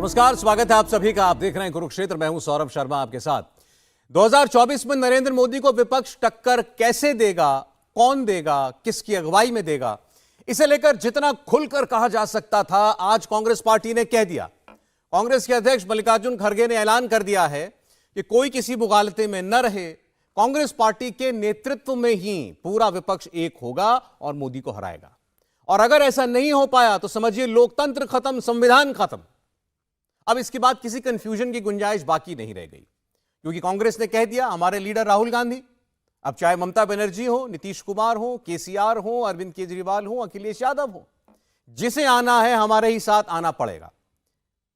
नमस्कार, स्वागत है आप सभी का। आप देख रहे हैं कुरुक्षेत्र। मैं हूं सौरभ शर्मा आपके साथ। 2024 में नरेंद्र मोदी को विपक्ष टक्कर कैसे देगा, कौन देगा, किसकी अगुवाई में देगा, इसे लेकर जितना खुलकर कहा जा सकता था आज कांग्रेस पार्टी ने कह दिया। कांग्रेस के अध्यक्ष मल्लिकार्जुन खड़गे ने ऐलान कर दिया है कि कोई किसी मुगालते में न रहे, कांग्रेस पार्टी के नेतृत्व में ही पूरा विपक्ष एक होगा और मोदी को हराएगा। और अगर ऐसा नहीं हो पाया तो समझिए लोकतंत्र खत्म, संविधान खत्म। अब इसके बाद किसी कंफ्यूजन की गुंजाइश बाकी नहीं रह गई, क्योंकि कांग्रेस ने कह दिया हमारे लीडर राहुल गांधी, अब चाहे ममता बनर्जी हो, नीतीश कुमार हो, केसीआर हो, अरविंद केजरीवाल हो, अखिलेश यादव हो, जिसे आना है हमारे ही साथ आना पड़ेगा।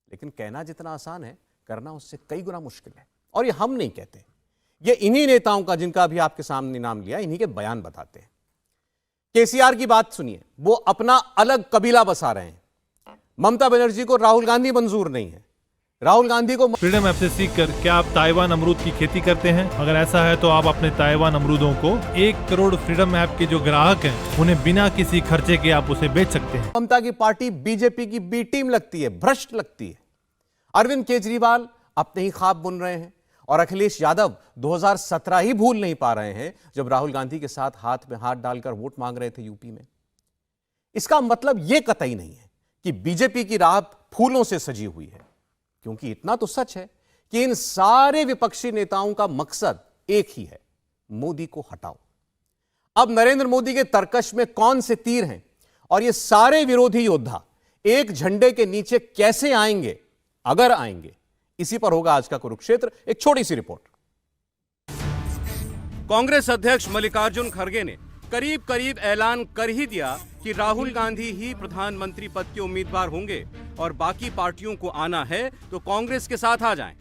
लेकिन कहना जितना आसान है, करना उससे कई गुना मुश्किल है। और ये हम नहीं कहते, ये इन्हीं नेताओं का, जिनका अभी आपके सामने नाम लिया, इन्हीं के बयान बताते हैं। केसीआर की बात सुनिए, वो अपना अलग कबीला बसा रहे हैं। ममता बनर्जी को राहुल गांधी मंजूर नहीं है। राहुल गांधी को फ्रीडम ऐप से सीखकर क्या आप ताइवान अमरूद की खेती करते हैं? अगर ऐसा है तो आप अपने ताइवान अमरूदों को 1 करोड़ फ्रीडम ऐप के जो ग्राहक हैं उन्हें बिना किसी खर्चे के आप उसे बेच सकते हैं। ममता की पार्टी बीजेपी की बी टीम लगती है, भ्रष्ट लगती है। अरविंद केजरीवाल अपने ही ख्वाब बुन रहे हैं और अखिलेश यादव 2017 ही भूल नहीं पा रहे हैं जब राहुल गांधी के साथ हाथ में हाथ डालकर वोट मांग रहे थे यूपी में। इसका मतलब यह कतई नहीं है कि बीजेपी की राह फूलों से सजी हुई है, क्योंकि इतना तो सच है कि इन सारे विपक्षी नेताओं का मकसद एक ही है, मोदी को हटाओ। अब नरेंद्र मोदी के तरकश में कौन से तीर हैं और ये सारे विरोधी योद्धा एक झंडे के नीचे कैसे आएंगे, अगर आएंगे, इसी पर होगा आज का कुरुक्षेत्र। एक छोटी सी रिपोर्ट। कांग्रेस अध्यक्ष मल्लिकार्जुन खड़गे ने करीब करीब ऐलान कर ही दिया कि राहुल गांधी ही प्रधानमंत्री पद के उम्मीदवार होंगे और बाकी पार्टियों को आना है तो कांग्रेस के साथ आ जाएं।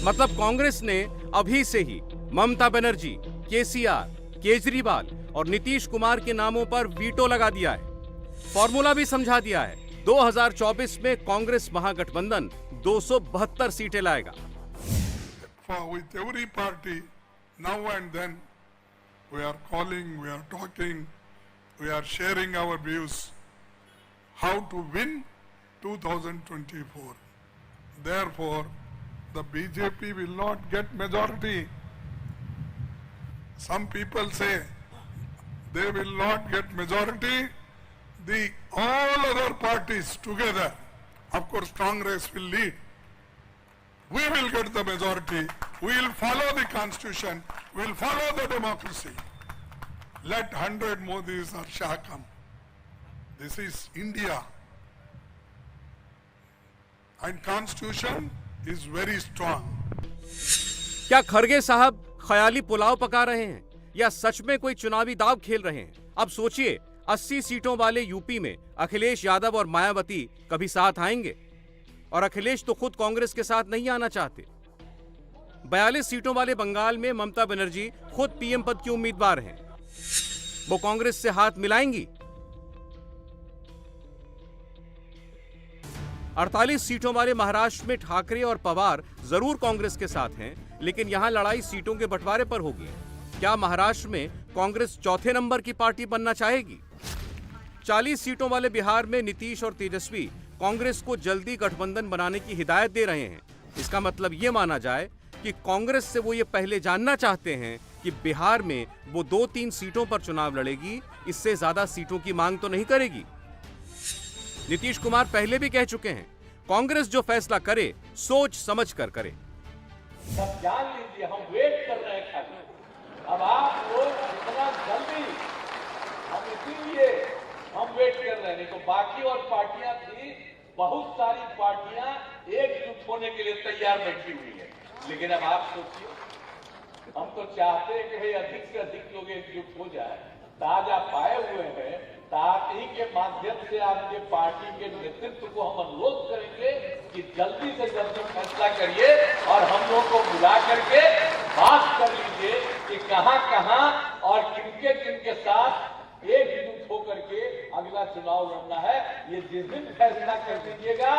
मतलब कांग्रेस ने अभी से ही ममता बनर्जी, केसीआर, केजरीवाल और नीतीश कुमार के नामों पर वीटो लगा दिया है। फॉर्मूला भी समझा दिया है। 2024 में कांग्रेस महागठबंधन 272 सीटें लाएगा। With every party, now and then, we are calling, we are talking, we are sharing our views how to win 2024. Therefore, the BJP will not get majority. Some people say they will not get majority. All other parties together, of course Congress will lead. We will get the majority. We will follow the constitution. We will follow the democracy. Let 100 Modis or Shah come. This is India. And constitution is very strong. क्या खड़गे साहब ख्याली पुलाव पका रहे हैं या सच में कोई चुनावी दाव खेल रहे हैं? अब सोचिए, 80 सीटों वाले यूपी में अखिलेश यादव और मायावती कभी साथ आएंगे? और अखिलेश तो खुद कांग्रेस के साथ नहीं आना चाहते। 42 सीटों वाले बंगाल में ममता बनर्जी खुद पीएम पद की उम्मीदवार हैं। वो कांग्रेस से हाथ मिलाएंगी? 48 सीटों वाले महाराष्ट्र में ठाकरे और पवार जरूर कांग्रेस के साथ हैं, लेकिन यहां लड़ाई सीटों के बंटवारे पर होगी। क्या महाराष्ट्र में कांग्रेस चौथे नंबर की पार्टी बनना चाहेगी? 40 सीटों वाले बिहार में नीतीश और तेजस्वी कांग्रेस को जल्दी गठबंधन बनाने की हिदायत दे रहे हैं। इसका मतलब यह माना जाए कि कांग्रेस से वो ये पहले जानना चाहते हैं कि बिहार में वो 2-3 सीटों पर चुनाव लड़ेगी, इससे ज्यादा सीटों की मांग तो नहीं करेगी। नीतीश कुमार पहले भी कह चुके हैं, कांग्रेस जो फैसला करे सोच समझ कर करे। सब जान लीजिए, हम वेट कर रहे हैं खाली। अब आप लोग इतना जल्दी, हम इसीलिए हम वेट कर रहे हैं। नहीं तो बाकी और पार्टियां थी, बहुत सारी पार्टियां एकजुट होने के लिए तैयार बैठी हुई है। लेकिन अब आप सोचिए, हम तो चाहते हैं कि भाई अधिक से अधिक लोग एकजुट हो जाए। ताज आप पाए हुए हैं, ताज ही के माध्यम से आपके पार्टी के नेतृत्व को हम अनुरोध करेंगे कि जल्दी से जल्दी फैसला करिए और हम लोग को बुला करके बात कर लीजिए कि कहां और किनके साथ एकजुट होकर के अगला चुनाव लड़ना है। ये जिस दिन फैसला कर दीजिएगा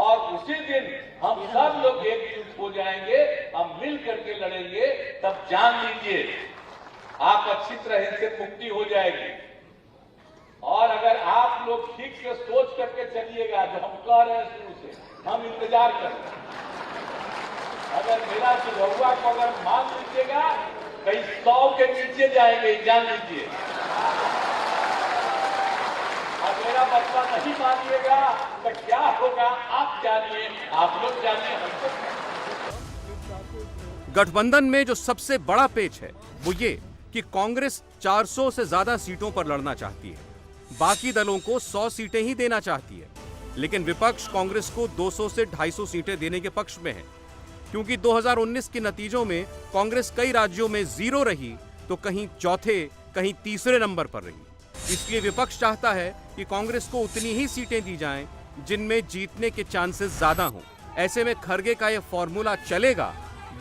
और उसी दिन हम सब लोग एकजुट हो जाएंगे, हम मिल करके लड़ेंगे, तब जान लीजिए आप अच्छी तरह से मुक्ति हो जाएगी। और अगर आप लोग ठीक से सोच करके चलिएगा, जो हम कह रहे हैं शुरू से, हम इंतजार कर रहे हैं। अगर मेरा सुझाव को अगर मान लीजिएगा, कहीं 100 के नीचे जाएंगे, जान लीजिए। अब मेरा मसला नहीं मानिएगा तो क्या होगा आप जानिए, आप लोग जानिए, हमको। गठबंधन में जो सबसे बड़ा पेच है वो ये कि कांग्रेस 400 से ज्यादा सीटों पर लड़ना चाहती है, बाकी दलों को 100 सीटें ही देना चाहती है, लेकिन विपक्ष कांग्रेस को 200 से 250 सीटें देने के पक्ष में है, क्योंकि 2019 के नतीजों में कांग्रेस कई राज्यों में 0 रही तो कहीं चौथे, कहीं तीसरे नंबर पर रही। इसलिए विपक्ष चाहता है कि कांग्रेस को उतनी ही सीटें दी जाएं जिनमें जीतने के चांसेस ज्यादा हों। ऐसे में खरगे का यह फॉर्मूला चलेगा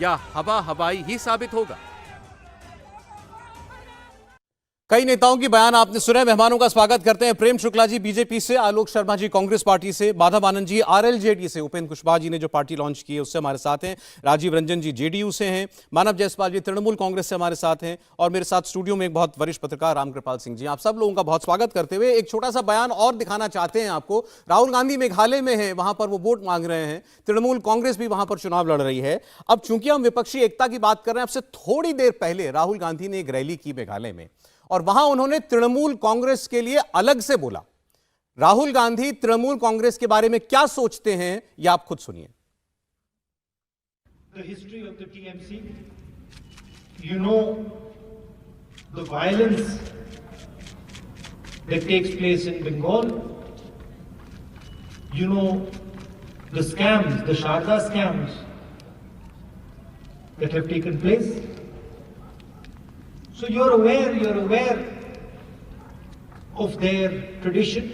या हवा हवाई ही साबित होगा? कई नेताओं की बयान आपने सुने। मेहमानों का स्वागत करते हैं प्रेम शुक्ला जी बीजेपी से, आलोक शर्मा जी कांग्रेस पार्टी से, माधव आनंद जी आरएलजेडी से, उपेंद्र कुशवाहा जी ने जो पार्टी लॉन्च की है उससे हमारे साथ हैं, राजीव रंजन जी जेडीयू से हैं, मानव जायसवाल जी तृणमूल कांग्रेस से हमारे साथ हैं, और मेरे साथ स्टूडियो में एक बहुत वरिष्ठ पत्रकार रामकृपाल सिंह जी। आप सब लोगों का बहुत स्वागत करते हुए एक छोटा सा बयान और दिखाना चाहते हैं आपको। राहुल गांधी मेघालय में है, वहां पर वो वोट मांग रहे हैं, तृणमूल कांग्रेस भी वहां पर चुनाव लड़ रही है। अब चूंकि हम विपक्षी एकता की बात कर रहे हैं, आपसे थोड़ी देर पहले राहुल गांधी ने एक रैली की मेघालय में और वहां उन्होंने तृणमूल कांग्रेस के लिए अलग से बोला। राहुल गांधी तृणमूल कांग्रेस के बारे में क्या सोचते हैं ये आप खुद सुनिए। The history of the TMC, you know the violence that takes place in Bengal, you know the scams, the Sharda scams that have taken place. So you're aware of their tradition.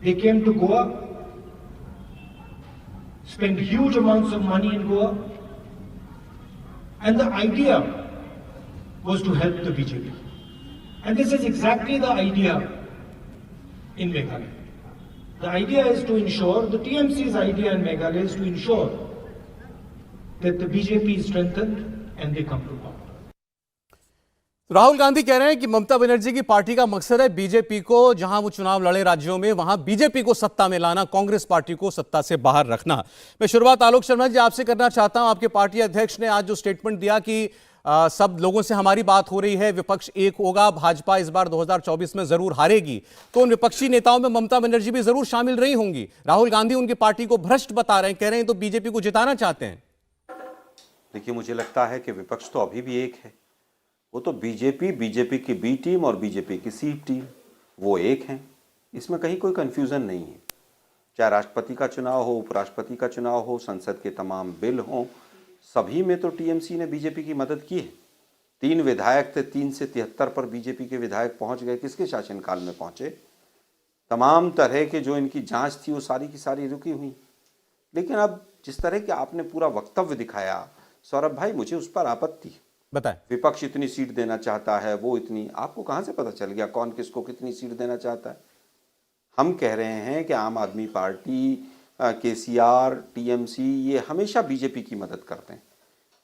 They came to Goa, spent huge amounts of money in Goa, and the idea was to help the BJP. And this is exactly the idea in Meghalaya. The idea is to ensure, the TMC's idea in Meghalaya is to ensure that the BJP is strengthened and they come to power. Rahul Gandhi कह रहे हैं कि ममता बनर्जी की party का मकसद है BJP को, जहां वो चुनाव लड़े राज्यों में, वहां बीजेपी को सत्ता में लाना, कांग्रेस पार्टी को सत्ता से बाहर रखना। मैं शुरुआत आलोक शर्मा जी आपसे करना चाहता हूं। आपके पार्टी अध्यक्ष ने आज जो स्टेटमेंट दिया कि सब लोगों से हमारी बात हो रही है, विपक्ष एक होगा, भाजपा इस बार 2024 में जरूर हारेगी, तो उन विपक्षी नेताओं में ममता बनर्जी भी जरूर शामिल रही होंगी। राहुल गांधी उनकी पार्टी को भ्रष्ट बता रहे हैं, कह रहे हैं तो बीजेपी को जिताना चाहते हैं। देखिए, मुझे लगता है कि विपक्ष तो अभी भी एक है, वो तो बीजेपी की बी टीम और बीजेपी की सी टीम, वो एक हैं। इसमें कहीं कोई कंफ्यूजन नहीं है। चाहे राष्ट्रपति का चुनाव हो, उपराष्ट्रपति का चुनाव हो, संसद के तमाम बिल हों, सभी में तो टीएमसी ने बीजेपी की मदद की है। 3 विधायक थे, 3 से 73 पर बीजेपी के विधायक पहुंच गए। किसके शासनकाल में पहुंचे? तमाम तरह के जो इनकी जांच थी वो सारी की सारी रुकी हुई। लेकिन अब जिस तरह के आपने पूरा वक्तव्य दिखाया सौरभ भाई, मुझे उस पर आपत्ति। बताएं। विपक्ष इतनी सीट देना चाहता है, वो इतनी, आपको कहां से पता चल गया कौन किसको कितनी सीट देना चाहता है? हम कह रहे हैं कि आम आदमी पार्टी, केसीआर, टीएमसी, ये हमेशा बीजेपी की मदद करते हैं।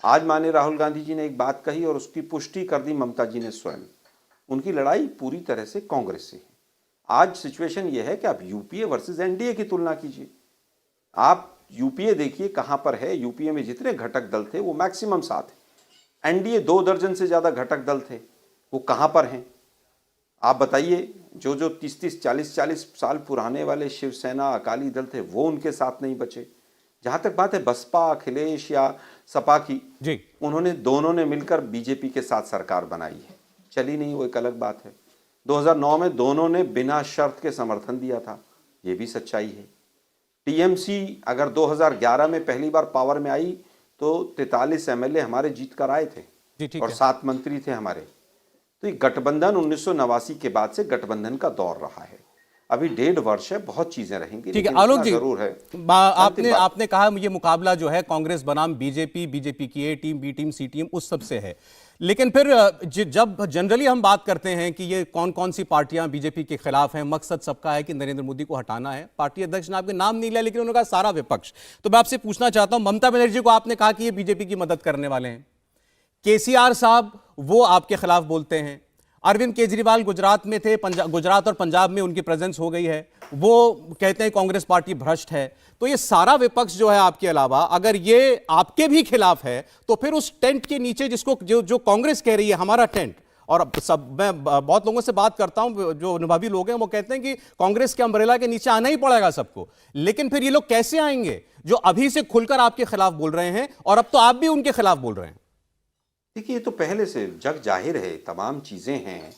आज माने राहुल गांधी जी ने एक बात कही और उसकी पुष्टि कर दी ममता जी ने स्वयं। उनकी लड़ाई पूरी तरह से कांग्रेस से है। आज सिचुएशन यह है कि आप यूपीए वर्सेस एनडीए की तुलना कीजिए। आप यूपीए देखिए कहां पर है। यूपीए में जितने घटक दल थे वो मैक्सिमम 7 है। एनडीए 2 दर्जन से ज्यादा घटक दल थे, वो कहां पर हैं? आप बताइए। जो 30-30, 40-40 साल पुराने वाले शिवसेना, अकाली दल थे, वो उनके साथ नहीं बचे। जहां तक बात है बसपा, अखिलेश या सपा की जी, दोनों ने मिलकर बीजेपी के साथ सरकार बनाई है, चली नहीं, वो एक अलग बात है। 2009 में दोनों ने बिना शर्त के समर्थन दिया था, ये भी सच्चाई है। टीएमसी अगर 2011 में पहली बार पावर में आई तो 43 एमएलए हमारे जीत कर आए थे और 7 मंत्री थे हमारे। तो ये गठबंधन 1989 के बाद से गठबंधन का दौर रहा है। अभी 1.5 वर्ष है, बहुत चीजें रहेंगी। ठीक है आलोक जी, जरूर है। आपने कहा ये मुकाबला जो है कांग्रेस बनाम बीजेपी की ए टीम, बी टीम, सी टीम, उस सब से है। लेकिन फिर जब जनरली हम बात करते हैं कि ये कौन कौन सी पार्टियां बीजेपी के खिलाफ हैं, मकसद सबका है कि नरेंद्र मोदी को हटाना है। पार्टी अध्यक्ष ने आपके नाम नहीं लिया, लेकिन उन्होंने कहा सारा विपक्ष। तो मैं आपसे पूछना चाहता हूं, ममता बनर्जी को आपने कहा कि ये बीजेपी की मदद करने वाले हैं, केसीआर साहब वो आपके खिलाफ बोलते हैं, अरविंद केजरीवाल गुजरात में थे, गुजरात और पंजाब में उनकी प्रेजेंस हो गई है, वो कहते हैं कांग्रेस पार्टी भ्रष्ट है। तो ये सारा विपक्ष जो है आपके अलावा, अगर ये आपके भी खिलाफ है, तो फिर उस टेंट के नीचे जिसको जो कांग्रेस कह रही है हमारा टेंट, और सब मैं बहुत लोगों से बात करता हूं जो अनुभवी लोग हैं, वो कहते हैं कि कांग्रेस के अम्ब्रेला के नीचे आना ही पड़ेगा सबको। लेकिन फिर ये लोग कैसे आएंगे जो अभी से खुलकर आपके खिलाफ बोल रहे हैं, और अब तो आप भी उनके खिलाफ बोल रहे हैं? देखिए, ये तो पहले से जग जाहिर है, तमाम चीज़ें हैं,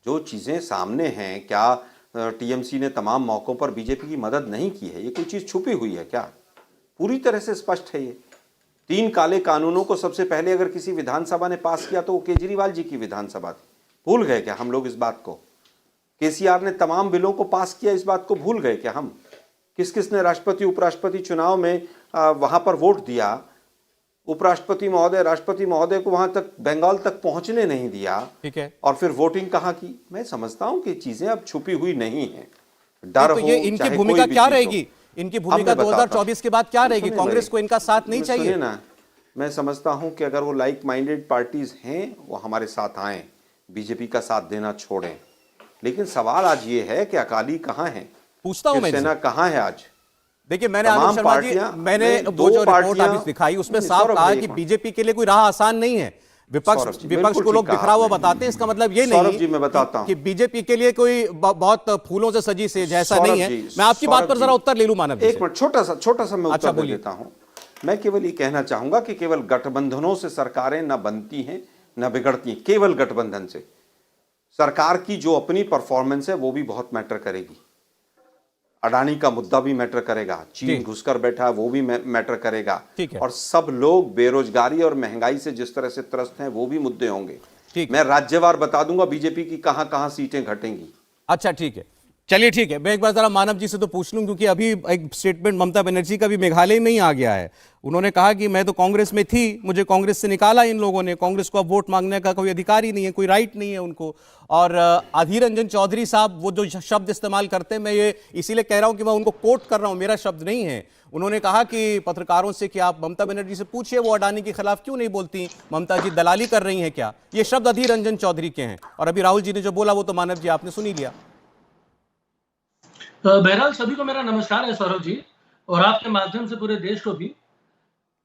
जो चीज़ें सामने हैं। क्या टीएमसी ने तमाम मौक़ों पर बीजेपी की मदद नहीं की है? ये कोई चीज़ छुपी हुई है क्या? पूरी तरह से स्पष्ट है। ये 3 काले कानूनों को सबसे पहले अगर किसी विधानसभा ने पास किया तो वो केजरीवाल जी की विधानसभा थी। भूल गए क्या हम लोग इस बात को? केसीआर ने तमाम बिलों को पास किया, इस बात को भूल गए क्या हम? किस किस ने राष्ट्रपति उपराष्ट्रपति चुनाव में वहाँ पर वोट दिया? उपराष्ट्रपति महोदय, राष्ट्रपति महोदय को वहां तक, बंगाल तक पहुंचने नहीं दिया। ठीक है। और फिर वोटिंग कहाँ की? मैं समझता हूं कि चीजें अब छुपी हुई नहीं है। डर तो ये इनकी भूमिका क्या रहेगी? इनकी भूमिका 2024 के बाद क्या रहेगी? कांग्रेस को इनका साथ नहीं चाहिए ना? मैं समझता हूं कि अगर वो लाइक माइंडेड पार्टीज हैं, वो हमारे साथ आए, बीजेपी का साथ देना छोड़ें। लेकिन सवाल आज ये है कि अकाली कहाँ है, पूछता हूं मैं, सेना कहाँ है आज? देखिए, मैंने आनंद शर्मा जी, मैंने वो जो रिपोर्ट अभी दिखाई उसमें साफ कहा कि बीजेपी के लिए कोई राह आसान नहीं है। विपक्ष को लोग बिखरा हुआ बताते हैं, इसका मतलब ये नहीं कि बीजेपी के लिए कोई बहुत फूलों से सजी सेज, ऐसा नहीं है। मैं आपकी बात पर जरा उत्तर ले लूं मानव जी। एक मिनट, छोटा सा मैं उत्तर देता हूं। मैं केवल ये कहना चाहूंगा कि केवल गठबंधनों से सरकारें न बनती हैं न बिगड़ती हैं। केवल गठबंधन से सरकार की जो अपनी परफॉर्मेंस है वो भी बहुत मैटर करेगी। अडानी का मुद्दा भी मैटर करेगा, चीन घुसकर बैठा है वो भी मैटर करेगा, और सब लोग बेरोजगारी और महंगाई से जिस तरह से त्रस्त हैं वो भी मुद्दे होंगे। मैं राज्यवार बता दूंगा बीजेपी की कहां कहां सीटें घटेंगी। अच्छा, ठीक है, चलिए ठीक है। मैं एक बार जरा मानव जी से तो पूछ लूं, क्योंकि अभी एक स्टेटमेंट ममता बनर्जी का भी मेघालय में ही आ गया है। उन्होंने कहा कि मैं तो कांग्रेस में थी, मुझे कांग्रेस से निकाला इन लोगों ने, कांग्रेस को अब वोट मांगने का कोई अधिकार ही नहीं है, कोई राइट नहीं है उनको। और अधीर रंजन चौधरी साहब वो जो शब्द इस्तेमाल करते हैं, मैं ये इसीलिए कह रहा हूं कि मैं उनको कोट कर रहा हूं, मेरा शब्द नहीं है। उन्होंने कहा कि पत्रकारों से कि आप ममता बनर्जी से पूछिए वो अडानी के खिलाफ क्यों नहीं बोलती, ममता जी दलाली कर रही हैं क्या। ये शब्द अधीर रंजन चौधरी के हैं। और अभी राहुल जी ने जो बोला वो तो मानव जी आपने सुन ही लिया। बहरहाल सभी को मेरा नमस्कार है सौरभ जी, और आपके माध्यम से पूरे देश को भी।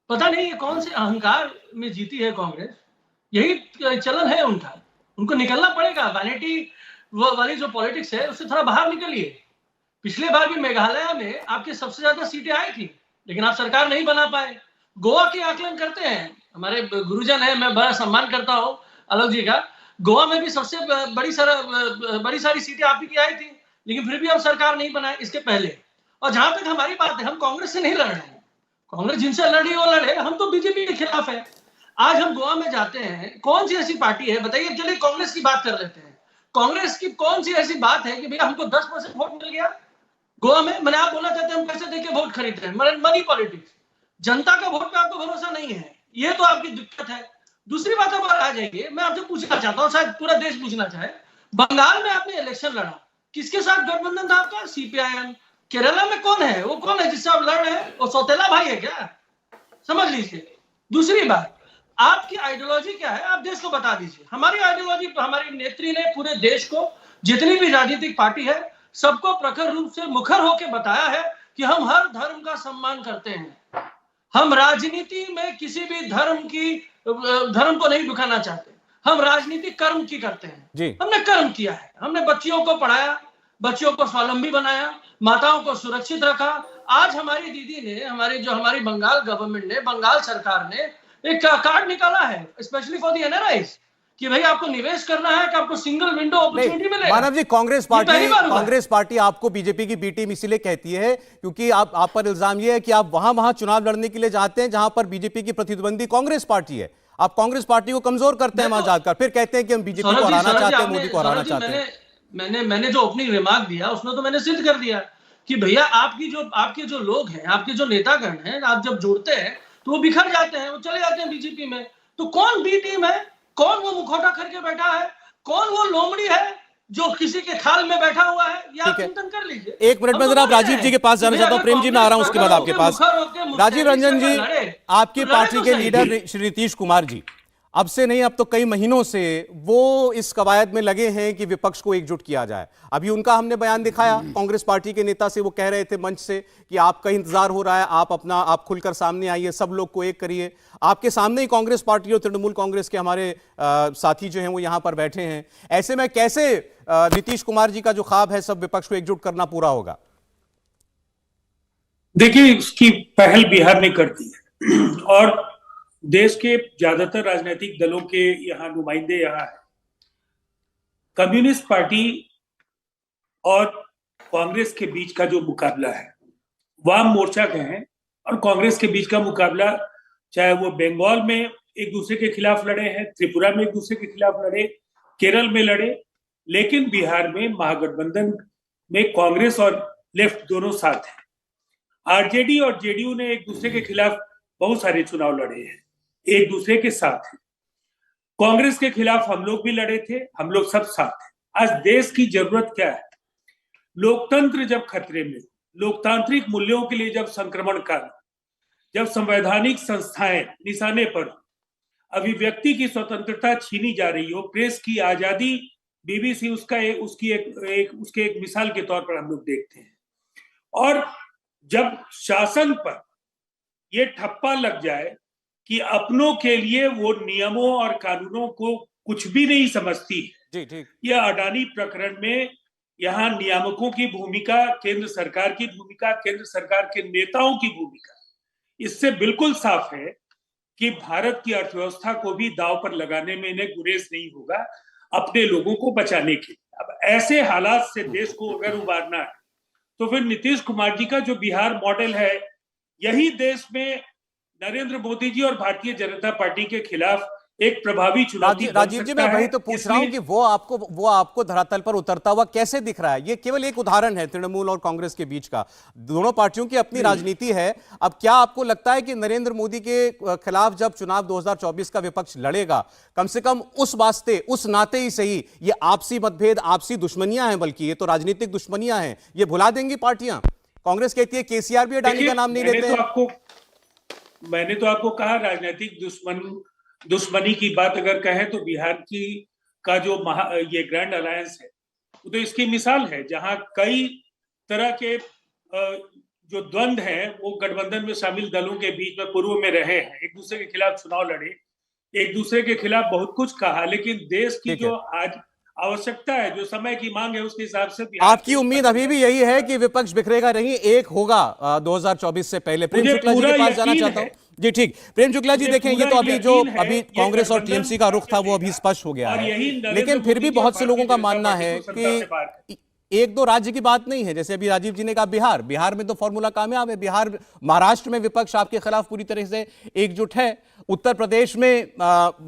पता नहीं ये कौन से अहंकार में जीती है कांग्रेस, यही चलन है उनका। उनको निकलना पड़ेगा, वैनिटी वाली जो पॉलिटिक्स है उससे थोड़ा बाहर निकलिए। पिछले बार भी मेघालय में आपके सबसे ज्यादा सीटें आई थी, लेकिन आप सरकार नहीं बना पाए। गोवा के आकलन करते हैं, हमारे गुरुजन है, मैं बड़ा सम्मान करता हूँ अलग जी का। गोवा में भी सबसे बड़ी सारी सीटें आप ही की आई थी, लेकिन फिर भी हम सरकार नहीं बनाए इसके पहले। और जहां तक हमारी बात है, हम कांग्रेस से नहीं लड़ रहे हैं। कांग्रेस जिनसे लड़ी वो लड़े, हम तो बीजेपी के खिलाफ है। आज हम गोवा में जाते हैं, कौन सी ऐसी पार्टी है बताइए? चलिए कांग्रेस की बात कर लेते हैं। कांग्रेस की कौन सी ऐसी बात है कि भैया हमको 10% वोट मिल गया गोवा में? मैंने आप बोलना चाहते हैं हम पैसे देके वोट खरीद रहे हैं, मनी पॉलिटिक्स। जनता का वोट पे आपको भरोसा नहीं है, ये तो आपकी दिक्कत है। दूसरी बात अब आ जाइए, मैं आपसे पूछना चाहता हूँ, शायद पूरा देश पूछना चाहे, बंगाल में आपने इलेक्शन लड़ा, किसके साथ गठबंधन था आपका? सीपीआईएम। केरला में कौन है? वो कौन है जिससे आप लड़ रहे हैं? वो सौतेला भाई है क्या? समझ लीजिए। दूसरी बात, आपकी आइडियोलॉजी क्या है? आप देश को बता दीजिए। हमारी आइडियोलॉजी, हमारी नेत्री ने पूरे देश को, जितनी भी राजनीतिक पार्टी है, सबको प्रखर रूप से मुखर होकर बताया है कि हम हर धर्म का सम्मान करते हैं। हम राजनीति में किसी भी धर्म को नहीं दुखाना चाहते। हम राजनीति कर्म की करते हैं। हमने कर्म किया है, हमने बच्चियों को पढ़ाया, बच्चियों को स्वावलंबी बनाया, माताओं को सुरक्षित रखा। आज हमारी दीदी ने, हमारी बंगाल गवर्नमेंट ने, बंगाल सरकार ने एक कार्ड निकाला है स्पेशली फॉर द एनआरआईज कि भाई आपको निवेश करना है कि आपको सिंगल विंडो अपॉर्चुनिटी मिलेगा। मानव जी, कांग्रेस पार्टी आपको बीजेपी की बी टीम इसीलिए कहती है क्योंकि आप पर इल्जाम यह है कि आप वहां चुनाव लड़ने के लिए जाते हैं जहां पर बीजेपी की प्रतिद्वंदी कांग्रेस पार्टी है। आप कांग्रेस पार्टी को कमजोर करते हैं वहां जाकर, फिर कहते हैं कि हम बीजेपी को हराना चाहते हैं, मोदी को हराना चाहते हैं। मैंने जो ओपनिंग रिमार्क दिया उसमें तो मैंने सिद्ध कर दिया कि भैया आपके जो लोग हैं, आपके जो नेतागण हैं, आप जब जोड़ते हैं तो वो बिखर जाते हैं, वो चले जाते हैं बीजेपी में। तो कौन बी टीम है? कौन वो मुखौटा करके बैठा है? कौन वो लोमड़ी है जो किसी के खाल में बैठा हुआ है? या आप चिंतन कर लीजिए। एक मिनट में जरा आप राजीव जी के पास जाना चाहता हूं। प्रेम जी, मैं आ रहा हूं उसके बाद आपके पास। राजीव रंजन जी, आपकी पार्टी के लीडर श्री नीतीश कुमार जी, अब से नहीं, अब तो कई महीनों से वो इस कवायद में लगे हैं कि विपक्ष को एकजुट किया जाए। अभी उनका हमने बयान दिखाया, कांग्रेस पार्टी के नेता से वो कह रहे थे मंच से कि आपका इंतजार हो रहा है, आप खुलकर सामने आइए, सब लोग को एक करिए। आपके सामने ही कांग्रेस पार्टी और तृणमूल कांग्रेस के हमारे साथी जो हैं वो यहां पर बैठे हैं। ऐसे में कैसे नीतीश कुमार जी का जो ख्वाब है सब विपक्ष को एकजुट करना पूरा होगा? देखिए, उसकी पहल बिहार ने कर दी है और देश के ज्यादातर राजनीतिक दलों के यहाँ नुमाइंदे यहाँ है। कम्युनिस्ट पार्टी और कांग्रेस के बीच का जो मुकाबला है, वाम मोर्चा के हैं और कांग्रेस के बीच का मुकाबला, चाहे वो बंगाल में एक दूसरे के खिलाफ लड़े हैं, त्रिपुरा में एक दूसरे के खिलाफ लड़े, केरल में लड़े, लेकिन बिहार में महागठबंधन में कांग्रेस और लेफ्ट दोनों साथ हैं। आरजेडी और जेडीयू ने एक दूसरे के खिलाफ बहुत सारे चुनाव लड़े हैं, एक दूसरे के साथ हैं। कांग्रेस के खिलाफ हम लोग भी लड़े थे, हम लोग सब साथ हैं। आज देश की जरूरत क्या है? लोकतंत्र जब खतरे में, लोकतांत्रिक मूल्यों के लिए जब संक्रमण काल, जब संवैधानिक संस्थाएं निशाने पर, अभिव्यक्ति की स्वतंत्रता छीनी जा रही हो, प्रेस की आजादी, बीबीसी उसकी एक मिसाल के तौर पर हम लोग देखते हैं। और जब शासन पर यह ठप्पा लग जाए कि अपनों के लिए वो नियमों और कानूनों को कुछ भी नहीं समझती है, जी ठीक। यह अडानी प्रकरण में यहाँ नियामकों की भूमिका, केंद्र सरकार की भूमिका, केंद्र सरकार के नेताओं की भूमिका, इससे बिल्कुल साफ है कि भारत की अर्थव्यवस्था को भी दांव पर लगाने में इन्हें गुरेज नहीं होगा अपने लोगों को बचाने के लिए। अब ऐसे हालात से देश को अगर उबारना है तो फिर नीतीश कुमार जी का जो बिहार मॉडल है, यही देश में नरेंद्र मोदी जी और भारतीय जनता पार्टी के खिलाफ एक प्रभावी चुनौती राजीव जी, मैं वही तो पूछ रहा हूं कि वो आपको धरातल पर उतरता हुआ कैसे दिख रहा है? ये केवल एक उदाहरण है तृणमूल और कांग्रेस के बीच का, दोनों पार्टियों की अपनी राजनीति है। अब क्या आपको लगता है कि नरेंद्र मोदी के खिलाफ जब चुनाव 2024 का विपक्ष लड़ेगा, कम से कम उस वास्ते, उस नाते ही सही, ये आपसी मतभेद, आपसी दुश्मनियां हैं, बल्कि ये तो राजनीतिक दुश्मनियां हैं, ये भुला देंगी पार्टियां? कांग्रेस कहती है केसीआर भी अडानी का नाम नहीं लेते हैं। मैंने तो आपको कहा, राजनीतिक दुश्मनी की बात अगर कहें तो बिहार का जो ये ग्रैंड अलायंस है, वो तो इसकी मिसाल है, जहां कई तरह के जो द्वंद्व हैं वो गठबंधन में शामिल दलों के बीच में पूर्व में रहे हैं, एक दूसरे के खिलाफ चुनाव लड़े, एक दूसरे के खिलाफ बहुत कुछ कहा, लेकिन देश की जो आज आवश्यकता है, जो समय की मांग है, उसके हिसाब से आपकी उम्मीद अभी भी यही है कि विपक्ष बिखरेगा नहीं, एक होगा 2024 से पहले? प्रेम शुक्ला जी के पास जाना चाहता हूं। जी ठीक, प्रेम शुक्ला जी, देखें ये तो अभी कांग्रेस और टीएमसी का रुख था वो अभी स्पष्ट हो गया है, लेकिन फिर भी बहुत से लोगों का मानना है कि एक दो राज्य की बात नहीं है। जैसे अभी राजीव जी ने कहा बिहार में तो फॉर्मूला कामयाब है, बिहार, महाराष्ट्र में विपक्ष आपके खिलाफ पूरी तरह से एकजुट है, उत्तर प्रदेश में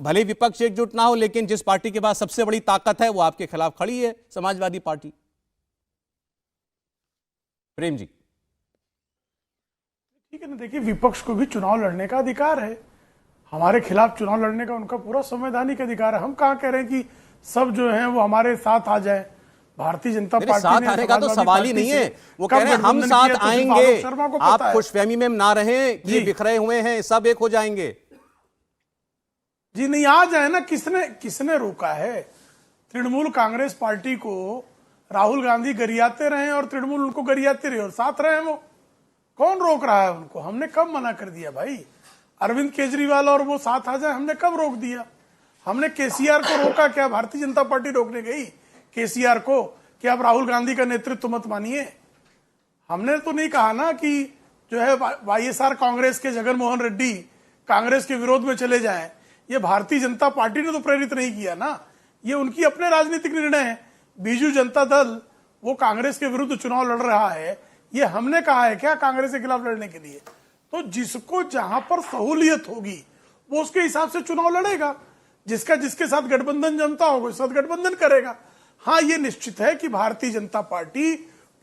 भले विपक्ष एकजुट ना हो, लेकिन जिस पार्टी के पास सबसे बड़ी ताकत है वो आपके खिलाफ खड़ी है, समाजवादी पार्टी। प्रेम जी, ठीक है ना, देखिए विपक्ष को भी चुनाव लड़ने का अधिकार है, हमारे खिलाफ चुनाव लड़ने का उनका पूरा संवैधानिक अधिकार है। हम कहाँ कह रहे हैं कि सब जो हैं वो हमारे साथ आ जाए। भारतीय जनता पार्टी साथ आने का तो सवाल ही नहीं है, वो कह रहे हैं हम साथ आएंगे, आप खुशफहमी में ना रहें, ये बिखरे हुए हैं, सब एक हो जाएंगे। जी नहीं, आ जाए ना, किसने रोका है? तृणमूल कांग्रेस पार्टी को राहुल गांधी गरियाते रहे और तृणमूल उनको गरियाते रहे और साथ रहे, वो कौन रोक रहा है उनको? हमने कब मना कर दिया भाई? अरविंद केजरीवाल और वो साथ आ जाए, हमने कब रोक दिया? हमने केसीआर को रोका क्या? भारतीय जनता पार्टी रोकने गई केसीआर को कि आप राहुल गांधी का नेतृत्व मत मानिए? हमने तो नहीं कहा ना कि जो है वाईएसआर कांग्रेस के जगनमोहन रेड्डी कांग्रेस के विरोध में चले जाएं। ये भारतीय जनता पार्टी ने तो प्रेरित नहीं किया ना, ये उनकी अपने राजनीतिक निर्णय है। बीजू जनता दल वो कांग्रेस के विरुद्ध चुनाव लड़ रहा है, ये हमने कहा है क्या कांग्रेस के खिलाफ लड़ने के लिए? तो जिसको जहां पर सहूलियत होगी वो उसके हिसाब से चुनाव लड़ेगा, जिसका जिसके साथ गठबंधन जमता होगा उसके साथ गठबंधन करेगा। हाँ, ये निश्चित है कि भारतीय जनता पार्टी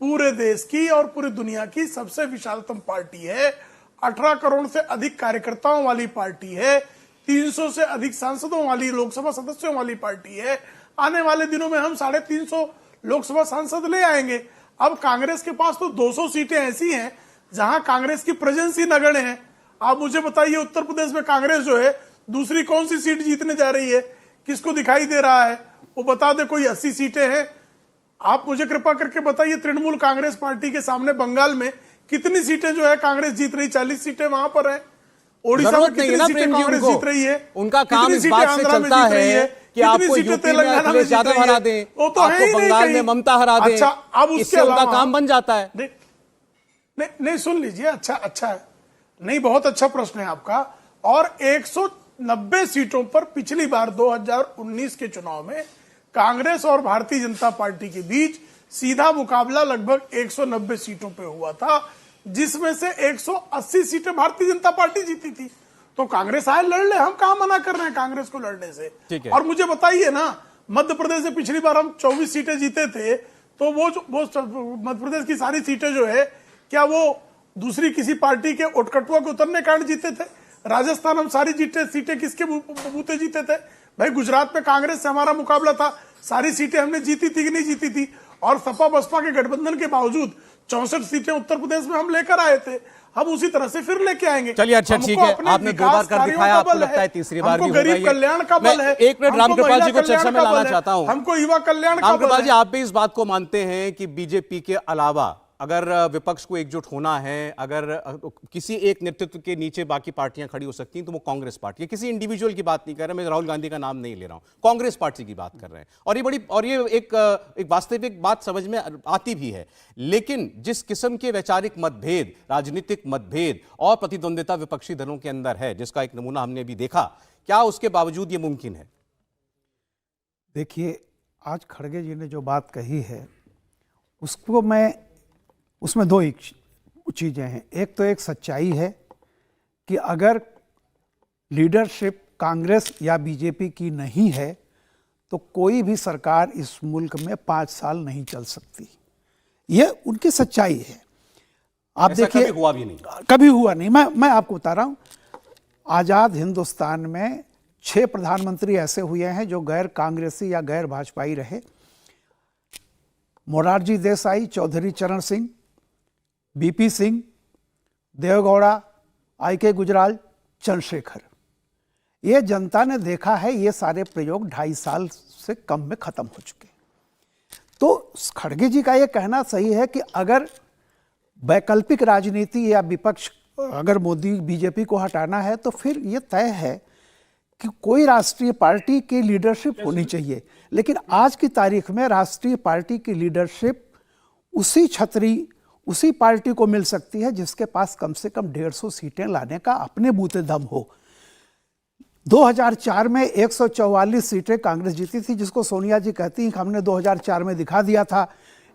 पूरे देश की और पूरी दुनिया की सबसे विशालतम पार्टी है, 18 करोड़ से अधिक कार्यकर्ताओं वाली पार्टी है, 300 से अधिक सांसदों वाली, लोकसभा सदस्यों वाली पार्टी है। आने वाले दिनों में हम 350 लोकसभा सांसद ले आएंगे। अब कांग्रेस के पास तो 200 सीटें ऐसी हैं जहां कांग्रेस की प्रेजेंस ही नगण्य है। आप मुझे बताइए, उत्तर प्रदेश में कांग्रेस जो है दूसरी कौन सी सीट जीतने जा रही है, किसको दिखाई दे रहा है वो बता दे। कोई 80 सीटें हैं, आप मुझे कृपा करके बताइए तृणमूल कांग्रेस पार्टी के सामने बंगाल में कितनी सीटें जो है कांग्रेस जीत रही, 40 सीटें वहां पर है। ओडिशा में कितनी सीटें कांग्रेस जीत रही है, उनका काम इस बात से चलता है कि आपको यूपी में अखिलेश यादव हरा दें, आपको बंगाल में ममता हरा दें। अच्छा, अब इससे उनका काम बन जाता है। नहीं सुन लीजिए, अच्छा है, नहीं बहुत अच्छा प्रश्न है आपका। और 190 सीटों पर पिछली बार 2019 के चुनाव में कांग्रेस और भारतीय जनता पार्टी के बीच सीधा मुकाबला लगभग 190 सीटों पे हुआ था, जिसमें से 180 सीटें भारतीय जनता पार्टी जीती थी। तो कांग्रेस आए लड़ ले, हम कहां मना कर रहे हैं कांग्रेस को लड़ने से। और मुझे बताइए ना, मध्य प्रदेश से पिछली बार हम 24 सीटें जीते थे, तो वो मध्य प्रदेश की सारी सीटें जो है क्या वो दूसरी किसी पार्टी के उटकटुआ के उतरने कारण जीते थे? राजस्थान हम सारी सीटें किसके बूते जीते थे भाई? गुजरात में कांग्रेस से हमारा मुकाबला था, सारी सीटें हमने जीती थी कि नहीं जीती थी? और सपा बसपा के गठबंधन के बावजूद 64 सीटें उत्तर प्रदेश में हम लेकर आए थे, हम उसी तरह से फिर लेके आएंगे। चलिए अच्छा ठीक है, आपने 2 बार कर दिखाया, आपको लगता है तीसरी बार भी होगा। गरीब कल्याण का बल है। एक मिनट रामकृपाल जी को चर्चा में लाना चाहता हूं। हमको युवा कल्याण का बल है। रामकृपाल जी, आप भी इस बात को मानते हैं कि बीजेपी के अलावा अगर विपक्ष को एकजुट होना है, अगर किसी एक नेतृत्व के नीचे बाकी पार्टियां खड़ी हो सकती हैं तो वो कांग्रेस पार्टी है। किसी इंडिविजुअल की बात नहीं कर रहा, मैं राहुल गांधी का नाम नहीं ले रहा हूं, कांग्रेस पार्टी की बात कर रहे हैं। और ये एक वास्तविक बात समझ में आती भी है। लेकिन जिस किस्म के वैचारिक मतभेद, राजनीतिक मतभेद और प्रतिद्वंदिता विपक्षी दलों के अंदर है, जिसका एक नमूना हमने भी देखा, क्या उसके बावजूद ये मुमकिन है? देखिए, आज खड़गे जी ने जो बात कही है उसको उसमें 2 चीज़ें हैं। एक तो एक सच्चाई है कि अगर लीडरशिप कांग्रेस या बीजेपी की नहीं है तो कोई भी सरकार इस मुल्क में 5 साल नहीं चल सकती। ये उनकी सच्चाई है। आप देखिए, कभी हुआ भी नहीं, कभी हुआ नहीं। मैं आपको बता रहा हूँ, आज़ाद हिंदुस्तान में 6 प्रधानमंत्री ऐसे हुए हैं जो गैर कांग्रेसी या गैर भाजपाई रहे। मोरारजी देसाई, चौधरी चरण सिंह, बीपी सिंह, देवेगौड़ा, आई.के. गुजराल, चंद्रशेखर। ये जनता ने देखा है, ये सारे प्रयोग 2.5 साल से कम में खत्म हो चुके। तो खड़गे जी का ये कहना सही है कि अगर वैकल्पिक राजनीति या विपक्ष, अगर मोदी बीजेपी को हटाना है तो फिर ये तय है कि कोई राष्ट्रीय पार्टी की लीडरशिप होनी चाहिए। लेकिन आज की तारीख में राष्ट्रीय पार्टी की लीडरशिप उसी पार्टी को मिल सकती है जिसके पास कम से कम 150 सीटें लाने का अपने बूते दम हो। 2004 में 144 सीटें कांग्रेस जीती थी, जिसको सोनिया जी कहती हैं कि हमने 2004 में दिखा दिया था,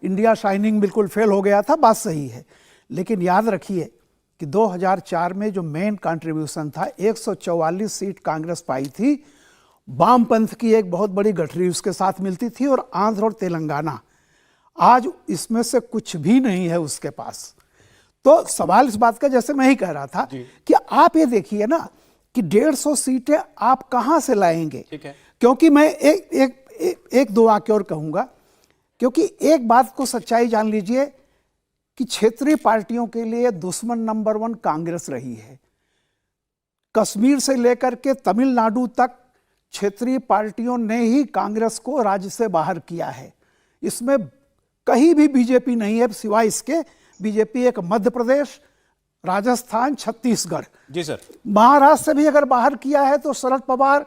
इंडिया शाइनिंग बिल्कुल फेल हो गया था। बात सही है, लेकिन याद रखिए कि 2004 में जो मेन कंट्रीब्यूशन था, 144 सीट कांग्रेस पाई थी, वामपंथ की एक बहुत बड़ी गठरी उसके साथ मिलती थी, और आंध्र और तेलंगाना। आज इसमें से कुछ भी नहीं है उसके पास। तो सवाल इस बात का, जैसे मैं ही कह रहा था कि आप ये देखिए ना कि 150 सीटें आप कहां से लाएंगे। क्योंकि मैं एक 2 वाक्य और कहूंगा, क्योंकि एक बात को सच्चाई जान लीजिए कि क्षेत्रीय पार्टियों के लिए दुश्मन नंबर 1 कांग्रेस रही है। कश्मीर से लेकर के तमिलनाडु तक क्षेत्रीय पार्टियों ने ही कांग्रेस को राज्य से बाहर किया है। इसमें कहीं भी बीजेपी नहीं है, सिवाय इसके बीजेपी एक मध्य प्रदेश, राजस्थान, छत्तीसगढ़। जी सर। महाराष्ट्र से भी अगर बाहर किया है तो शरद पवार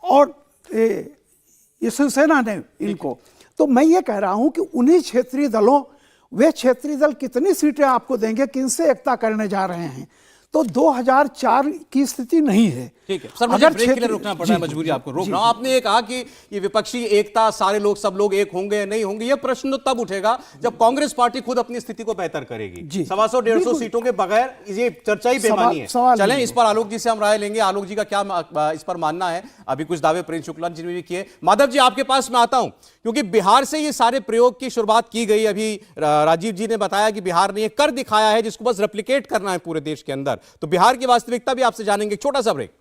और शिवसेना ने इनको। तो मैं ये कह रहा हूं कि उन्हीं क्षेत्रीय दलों, वे क्षेत्रीय दल कितनी सीटें आपको देंगे, किनसे एकता करने जा रहे हैं? तो 2004 की स्थिति नहीं है। ठीक है सर, मुझे ब्रेक के लिए रुकना पड़ा है, मजबूरी आपको रोक रहा हूं। आपने ये कहा कि ये विपक्षी एकता, सारे लोग, सब लोग एक होंगे या नहीं होंगे, ये प्रश्न तो तब उठेगा जब कांग्रेस पार्टी खुद अपनी स्थिति को बेहतर करेगी। 125-150 सीटों के बगैर ये चर्चा ही बेमानी है। चलें, इस पर आलोक जी से हम राय लेंगे। आलोक जी का क्या इस पर मानना है? अभी कुछ दावे प्रिंस शुक्ला जी ने भी किए। माधव जी, आपके पास मैं आता हूं, क्योंकि बिहार से ये सारे प्रयोग की शुरुआत की गई। अभी राजीव जी ने बताया कि बिहार ने ये कर दिखाया है जिसको बस रेप्लिकेट करना है पूरे देश के अंदर। तो बिहार की वास्तविकता भी आपसे जानेंगे। छोटा सा ब्रेक।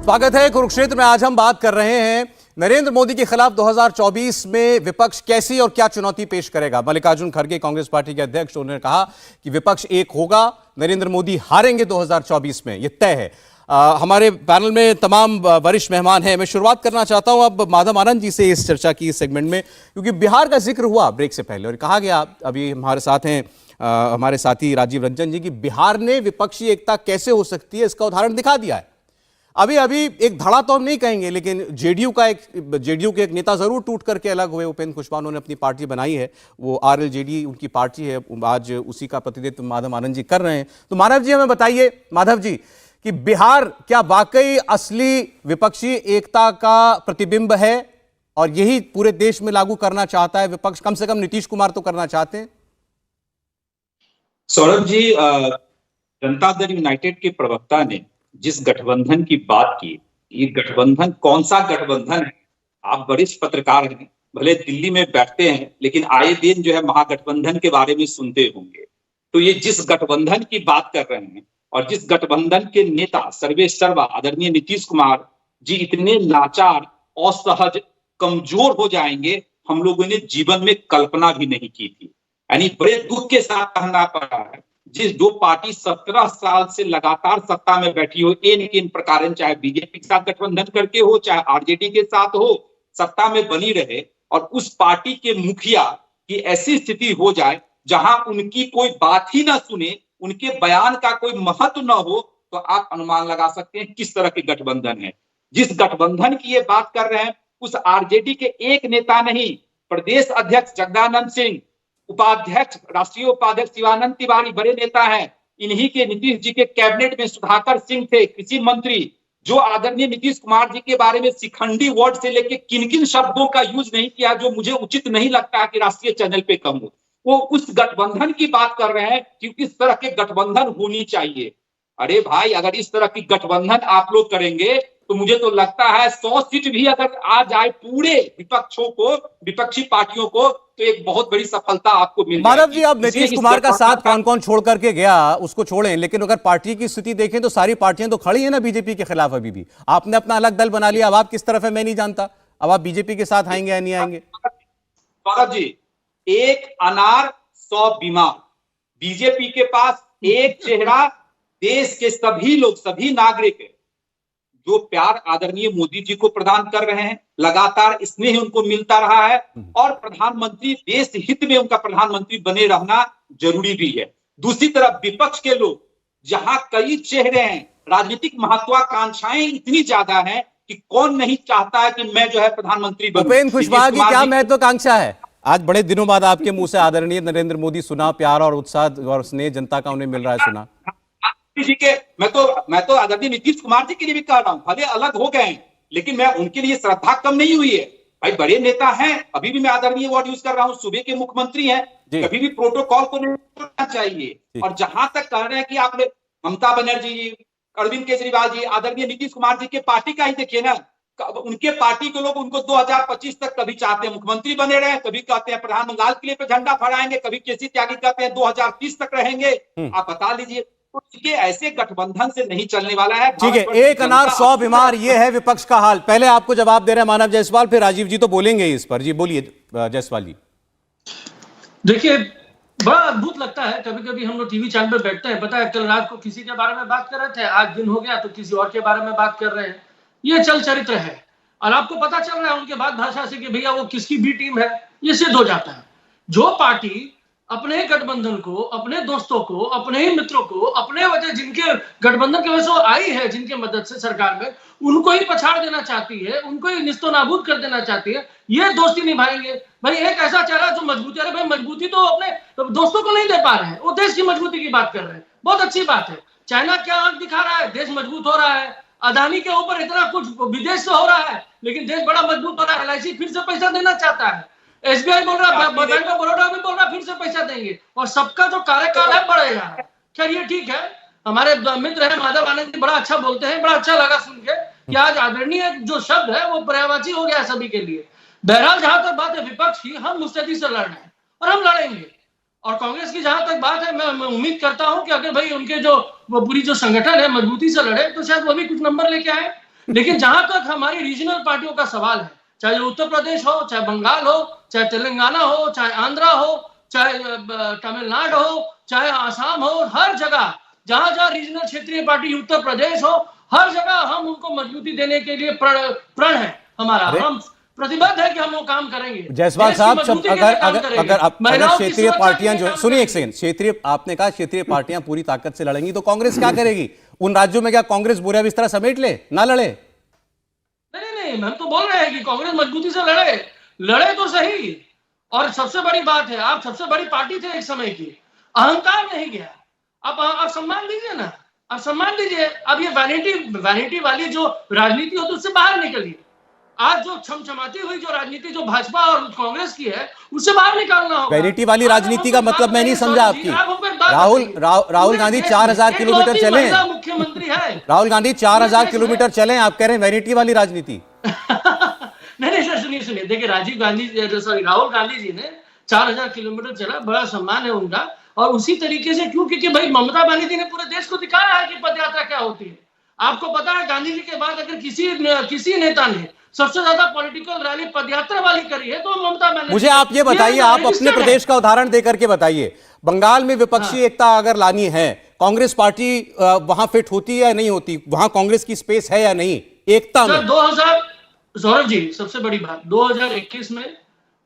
स्वागत है कुरुक्षेत्र में। आज हम बात कर रहे हैं नरेंद्र मोदी के खिलाफ 2024 में विपक्ष कैसी और क्या चुनौती पेश करेगा। मल्लिकार्जुन खड़गे कांग्रेस पार्टी के अध्यक्ष, उन्होंने कहा कि विपक्ष एक होगा, नरेंद्र मोदी हारेंगे 2024 में, यह तय है। हमारे पैनल में तमाम वरिष्ठ मेहमान हैं। मैं शुरुआत करना चाहता हूं अब माधव आनंद जी से इस चर्चा की इस सेगमेंट में, क्योंकि बिहार का जिक्र हुआ ब्रेक से पहले और कहा गया, अभी हमारे साथ हैं हमारे साथी राजीव रंजन जी, कि बिहार ने विपक्षी एकता कैसे हो सकती है इसका उदाहरण दिखा दिया है। अभी एक धड़ा तो हम नहीं कहेंगे, लेकिन जेडीयू के एक नेता जरूर टूट करके अलग हुए। उपेंद्र कुशवाहा, उन्होंने अपनी पार्टी बनाई है, वो आरएलजेडी उनकी पार्टी है, आज उसी का प्रतिनिधित्व माधव आनंद जी कर रहे हैं। तो माधव जी हमें बताइए, माधव जी, कि बिहार क्या वाकई असली विपक्षी एकता का प्रतिबिंब है और यही पूरे देश में लागू करना चाहता है विपक्ष? कम से कम नीतीश कुमार तो करना चाहते हैं। सौरभ जी, जनता दल यूनाइटेड के प्रवक्ता ने जिस गठबंधन की बात की, ये गठबंधन कौन सा गठबंधन है? आप वरिष्ठ पत्रकार हैं, भले दिल्ली में बैठते हैं, लेकिन आए दिन जो है महागठबंधन के बारे में सुनते होंगे। तो ये जिस गठबंधन की बात कर रहे हैं और जिस गठबंधन के नेता सर्वेसर्वा आदरणीय नीतीश कुमार जी इतने लाचार, असहज, कमजोर हो जाएंगे, हम लोगों ने जीवन में कल्पना भी नहीं की थी। यानी बड़े दुख के साथ कहना पड़ा है, जो पार्टी 17 साल से लगातार सत्ता में बैठी हो, इन प्रकार, चाहे बीजेपी के साथ गठबंधन करके हो, चाहे आरजेडी के साथ हो, सत्ता में बनी रहे और उस पार्टी के मुखिया की ऐसी स्थिति हो जाए जहां उनकी कोई बात ही ना सुने, उनके बयान का कोई महत्व न हो, तो आप अनुमान लगा सकते हैं किस तरह के गठबंधन है। जिस गठबंधन की ये बात कर रहे हैं, उस आरजेडी के एक नेता नहीं, प्रदेश अध्यक्ष जगदानंद सिंह, उपाध्यक्ष, राष्ट्रीय उपाध्यक्ष शिवानंद तिवारी बड़े नेता हैं। इन्हीं के नीतीश जी के कैबिनेट में सुधाकर सिंह थे, कृषि मंत्री, जो आदरणीय नीतीश कुमार जी के बारे में शिखंडी वर्ड से लेके किन किन शब्दों का यूज नहीं किया, जो मुझे उचित नहीं लगता कि राष्ट्रीय चैनल पे कहूं। वो उस गठबंधन की बात कर रहे हैं कि इस तरह के गठबंधन होनी चाहिए। अरे भाई, अगर इस तरह की गठबंधन आप लोग करेंगे तो मुझे तो लगता है 100 सीट भी अगर आ जाए पूरे विपक्षों को, विपक्षी पार्टियों को, तो एक बहुत बड़ी सफलता आपको मिल जाएगी। माधव जी, अब नीतीश कुमार का साथ कौन कौन छोड़ करके गया उसको छोड़ें, लेकिन अगर पार्टी की स्थिति देखें तो सारी पार्टियां तो खड़ी है ना बीजेपी के खिलाफ। अभी भी आपने अपना अलग दल बना लिया, अब आप किस तरफ है मैं नहीं जानता। अब आप बीजेपी के साथ आएंगे या नहीं आएंगे? माधव जी, एक अनार 100 बीमार। बीजेपी के पास एक चेहरा, देश के सभी लोग, सभी नागरिक जो प्यार आदरणीय मोदी जी को प्रदान कर रहे हैं, लगातार स्नेह उनको मिलता रहा है और प्रधानमंत्री, देश हित में उनका प्रधानमंत्री बने रहना जरूरी भी है। दूसरी तरफ विपक्ष के लोग, जहां कई चेहरे हैं, राजनीतिक महत्वाकांक्षाएं इतनी ज्यादा हैं कि कौन नहीं चाहता है कि मैं जो है प्रधानमंत्री बनूं। उपेंद्र कुशवाहा की क्या महत्वाकांक्षा है? आज बड़े दिनों बाद आपके मुंह से आदरणीय नरेंद्र मोदी सुना, प्यार और उत्साह और स्नेह जनता का उन्हें मिल रहा है, सुना। जी के मैं तो आदरणीय नीतीश कुमार जी के लिए भी कह रहा हूं, भले अलग हो गए हैं, लेकिन मैं उनके लिए श्रद्धा कम नहीं हुई है। भाई बड़े नेता हैं, अभी भी मैं आदरणीय वर्ड यूज कर रहा हूं, सूबे के मुख्यमंत्री हैं, कभी भी प्रोटोकॉल को नहीं तोड़ना चाहिए। और जहां तक कह रहे हैं कि आपने ममता बनर्जी जी, अरविंद केजरीवाल जी, आदरणीय नीतीश कुमार जी के पार्टी का ही देखिए ना, उनके पार्टी के लोग उनको 2025 तक कभी चाहते हैं मुख्यमंत्री बने रहे, कभी कहते हैं प्रधानमंत्री लाल किले पे झंडा फहराएंगे, कभी केसी त्यागी कहते हैं 2030 तक रहेंगे। आप बता लीजिए, तो ये ऐसे गठबंधन से नहीं चलने वाला है। ठीक है, एक अनार 100 बीमार, ये है विपक्ष का हाल। पहले आपको जवाब दे रहे हैं मानव जायसवाल, फिर राजीव जी तो बोलेंगे इस पर। जी बोलिए जायसवाल जी। देखिए, बड़ा अद्भुत लगता है, कभी कभी हम लोग टीवी चैनल पे बैठते हैं, पता है कल रात को किसी के बारे में बात कर रहे थे, आज दिन हो गया तो किसी और के बारे में बात कर रहे हैं। ये चल चरित्र है और आपको पता चल रहा है उनके बाद भाषा से कि भैया वो किसकी बी टीम है, ये सिद्ध हो जाता है। जो पार्टी अपने गठबंधन को, अपने दोस्तों को, अपने ही मित्रों को, अपने वजह जिनके गठबंधन की वजह से आई है, जिनके मदद से सरकार में, उनको ही पछाड़ देना चाहती है, उनको ही निस्तो नाबूद कर देना चाहती है, ये दोस्ती निभाएंगे। भाई एक ऐसा चेहरा जो मजबूती, अरे भाई मजबूती तो अपने दोस्तों को नहीं दे पा रहे हैं, वो देश की मजबूती की बात कर रहे हैं, बहुत अच्छी बात है। चाइना क्या आंख दिखा रहा है, देश मजबूत हो रहा है। अदानी के ऊपर इतना कुछ विदेश से हो रहा है, लेकिन देश बड़ा मजबूत हो रहा है। LIC फिर से पैसा देना चाहता है, SBI बोल रहा है, बैंक ऑफ बड़ौदा भी बोल रहा है फिर से पैसा देंगे, और सबका जो कार्यकाल है बढ़ेगा। खैर ये ठीक है, हमारे मित्र है माधव आनंद जी बड़ा अच्छा बोलते हैं, बड़ा अच्छा लगा सुन के कि आज आदरणीय जो शब्द है वो पर्यायवाची हो गया सभी के लिए। बहरहाल जहां तक बात है विपक्ष की, हम मुस्तैदी से लड़ रहे हैं और हम लड़ेंगे। और कांग्रेस की जहां तक बात है, मैं उम्मीद करता हूं कि अगर भाई उनके जो वो पूरी जो संगठन है मजबूती से लड़े तो शायद वो भी कुछ नंबर लेके आए। लेकिन जहां तक हमारी रीजनल पार्टियों का सवाल है, चाहे उत्तर प्रदेश हो, चाहे बंगाल हो, चाहे तेलंगाना हो, चाहे आंध्रा हो, चाहे तमिलनाडु हो, चाहे आसाम हो, हर जगह जहां जहां रीजनल क्षेत्रीय पार्टी उत्तर प्रदेश हो, हर जगह हम उनको मजबूती देने के लिए प्रण है हमारा। हम प्रतिबद्ध है कि हम वो काम करेंगे। जायसवाल साहब, अगर क्षेत्रीय पार्टियां जो, सुनिए एक सेकंड, क्षेत्रीय, आपने कहा क्षेत्रीय पार्टियां पूरी ताकत से लड़ेंगी, तो कांग्रेस क्या करेगी उन राज्यों में? क्या कांग्रेस बुरा बिस्तरा समेट ले, ना लड़े? नहीं, हम तो बोल रहे हैं कि कांग्रेस मजबूती से लड़े तो सही। और सबसे बड़ी बात है, आप सबसे बड़ी पार्टी थे एक समय की, अहंकार नहीं गया। आप सम्मान दीजिए ना, आप सम्मान दीजिए। अब ये वैनिटी वाली जो राजनीति हो तो उससे बाहर निकलिए। आज जो छमछमाती हुई जो राजनीति जो भाजपा और कांग्रेस की है, उससे बाहर निकालना होगा। वैनिटी वाली राजनीति का मतलब मैं नहीं समझा आपकी। राहुल गांधी 4000 किलोमीटर चले हैं, मुख्यमंत्री है राहुल गांधी 4000 किलोमीटर चले हैं, आप कह रहे हैं वैनिटी वाली राजनीति। नहीं सर, सुनिए, देखिए राहुल गांधी जी ने 4000 किलोमीटर चला, बड़ा सम्मान है उनका। और उसी तरीके से क्यों, क्योंकि भाई ममता बनर्जी ने पूरे देश को दिखाया है कि पदयात्रा क्या होती है। आपको पता है गांधी जी के बाद अगर किसी नेता ने सबसे ज्यादा पॉलिटिकल रैली पदयात्रा वाली करी है तो ममता बनर्जी। मुझे आप ये बताइए, आप अपने प्रदेश का उदाहरण देकर के बताइए, बंगाल में विपक्षी एकता अगर लानी है, कांग्रेस पार्टी वहां फिट होती है या नहीं होती? वहां कांग्रेस की स्पेस है या नहीं एकता में? 2000 सौरभ जी, सबसे बड़ी बात 2021 में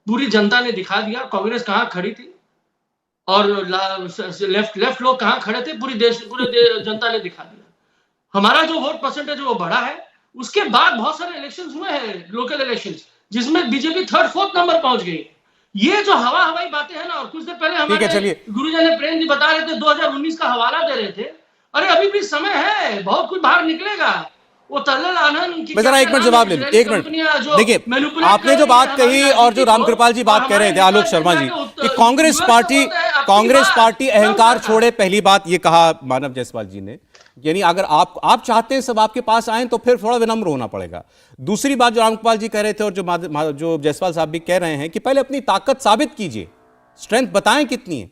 पूरी जनता ने दिखा दिया कांग्रेस कहां खड़ी थी और लेफ्ट लोग कहां खड़े थे। पूरे जनता ने दिखा दिया। हमारा जो वोट परसेंटेज वो बढ़ा है। उसके बाद बहुत सारे इलेक्शंस हुए हैं, लोकल इलेक्शंस, जिसमें बीजेपी 3rd 4th नंबर पहुंच गई। ये जो हवाई बातें हैं ना, और कुछ देर पहले हमारे गुरुजन प्रेम जी बता रहे थे 2019 का हवाला दे रहे थे। अरे अभी भी समय है, बहुत कुछ बाहर निकलेगा। वो तल्लल आनंद की जरा एक मिनट जवाब ले, एक मिनट देखिए, आपने जो बात कही और जो रामकृपाल जी बात कह रहे थे, आलोक शर्मा जी, कि कांग्रेस पार्टी अहंकार छोड़े, पहली बात ये कहा मानव जायसवाल जी ने। यानी अगर आप चाहते हैं सब आपके पास आए तो फिर थोड़ा विनम्र होना पड़ेगा। दूसरी बात जो रामकृपाल जी कह रहे थे और जो जायसवाल साहब भी कह रहे हैं कि पहले अपनी ताकत साबित कीजिए, स्ट्रेंथ बताएं कितनी है।